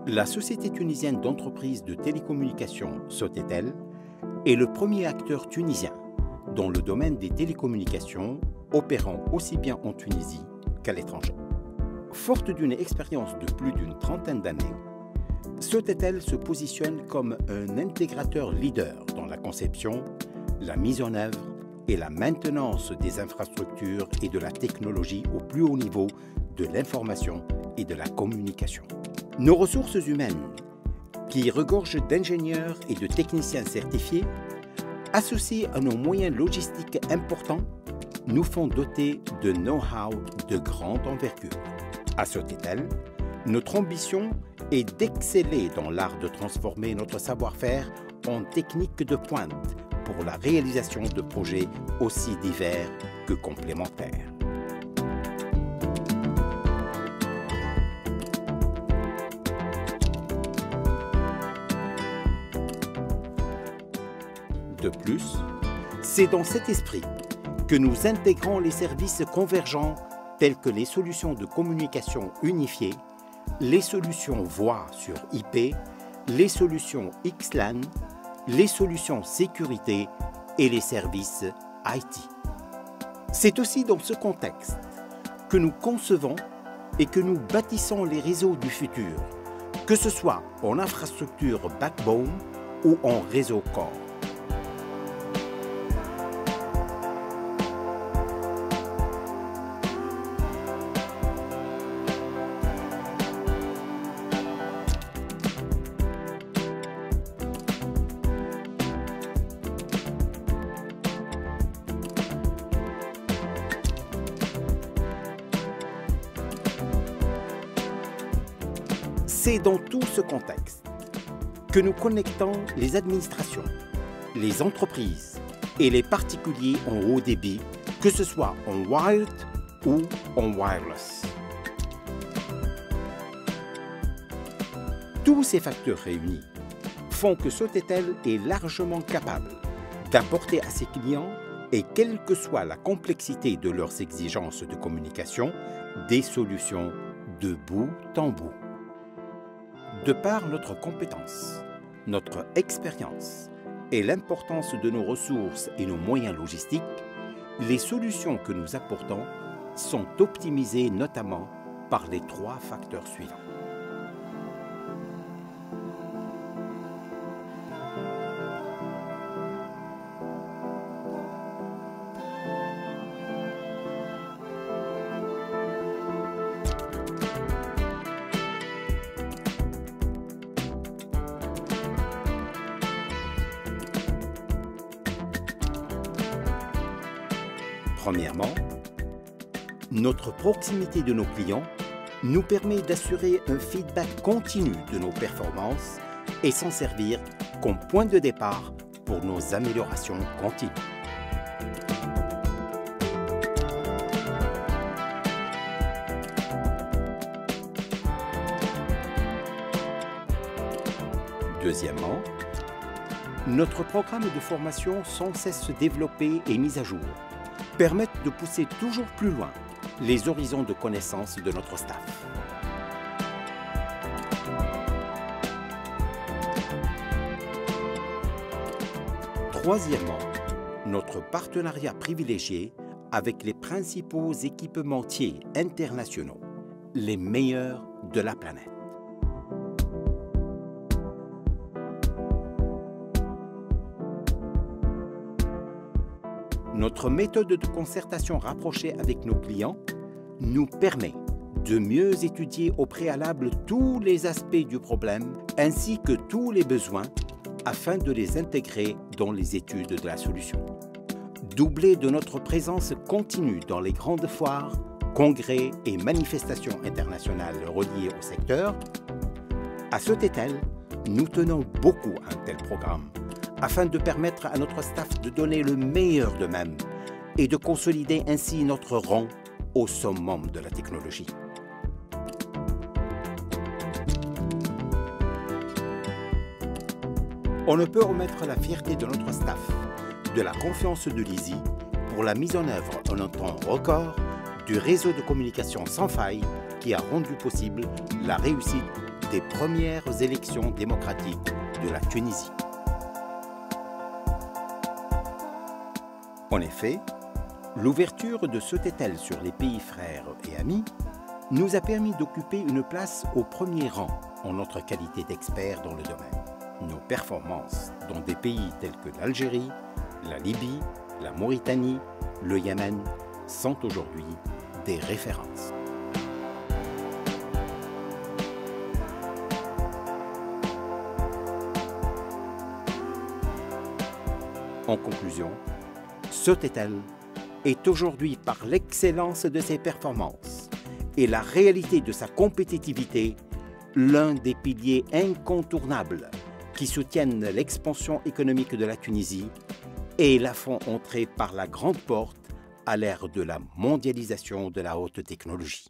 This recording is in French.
La Société tunisienne d'entreprises de télécommunications, Sotetel, est le premier acteur tunisien dans le domaine des télécommunications, opérant aussi bien en Tunisie qu'à l'étranger. Forte d'une expérience de plus d'une trentaine d'années, Sotetel se positionne comme un intégrateur leader dans la conception, la mise en œuvre et la maintenance des infrastructures et de la technologie au plus haut niveau de l'information et de la communication. Nos ressources humaines, qui regorgent d'ingénieurs et de techniciens certifiés, associés à nos moyens logistiques importants, nous font doter de know-how de grande envergure. À Sotetel, notre ambition est d'exceller dans l'art de transformer notre savoir-faire en techniques de pointe pour la réalisation de projets aussi divers que complémentaires. De plus, c'est dans cet esprit que nous intégrons les services convergents tels que les solutions de communication unifiées, les solutions voix sur IP, les solutions XLAN, les solutions sécurité et les services IT. C'est aussi dans ce contexte que nous concevons et que nous bâtissons les réseaux du futur, que ce soit en infrastructure backbone ou en réseau core. C'est dans tout ce contexte que nous connectons les administrations, les entreprises et les particuliers en haut débit, que ce soit en wired ou en wireless. Tous ces facteurs réunis font que Sotetel est largement capable d'apporter à ses clients, et quelle que soit la complexité de leurs exigences de communication, des solutions de bout en bout. De par notre compétence, notre expérience et l'importance de nos ressources et nos moyens logistiques, les solutions que nous apportons sont optimisées notamment par les 3 facteurs suivants. Premièrement, notre proximité de nos clients nous permet d'assurer un feedback continu de nos performances et s'en servir comme point de départ pour nos améliorations continues. Deuxièmement, notre programme de formation sans cesse développé et mis à jour permettent de pousser toujours plus loin les horizons de connaissances de notre staff. Troisièmement, notre partenariat privilégié avec les principaux équipementiers internationaux, les meilleurs de la planète. Notre méthode de concertation rapprochée avec nos clients nous permet de mieux étudier au préalable tous les aspects du problème ainsi que tous les besoins afin de les intégrer dans les études de la solution. Doublé de notre présence continue dans les grandes foires, congrès et manifestations internationales reliées au secteur, à Sotetel, nous tenons beaucoup à un tel programme afin de permettre à notre staff de donner le meilleur d'eux-mêmes et de consolider ainsi notre rang au summum de la technologie. On ne peut remettre la fierté de notre staff, de la confiance de l'ISI pour la mise en œuvre en un temps record du réseau de communication sans faille qui a rendu possible la réussite des premières élections démocratiques de la Tunisie. En effet, l'ouverture de Sotetel sur les pays frères et amis nous a permis d'occuper une place au premier rang en notre qualité d'experts dans le domaine. Nos performances dans des pays tels que l'Algérie, la Libye, la Mauritanie, le Yémen sont aujourd'hui des références. En conclusion, Sotetel est aujourd'hui, par l'excellence de ses performances et la réalité de sa compétitivité, l'un des piliers incontournables qui soutiennent l'expansion économique de la Tunisie et la font entrer par la grande porte à l'ère de la mondialisation de la haute technologie.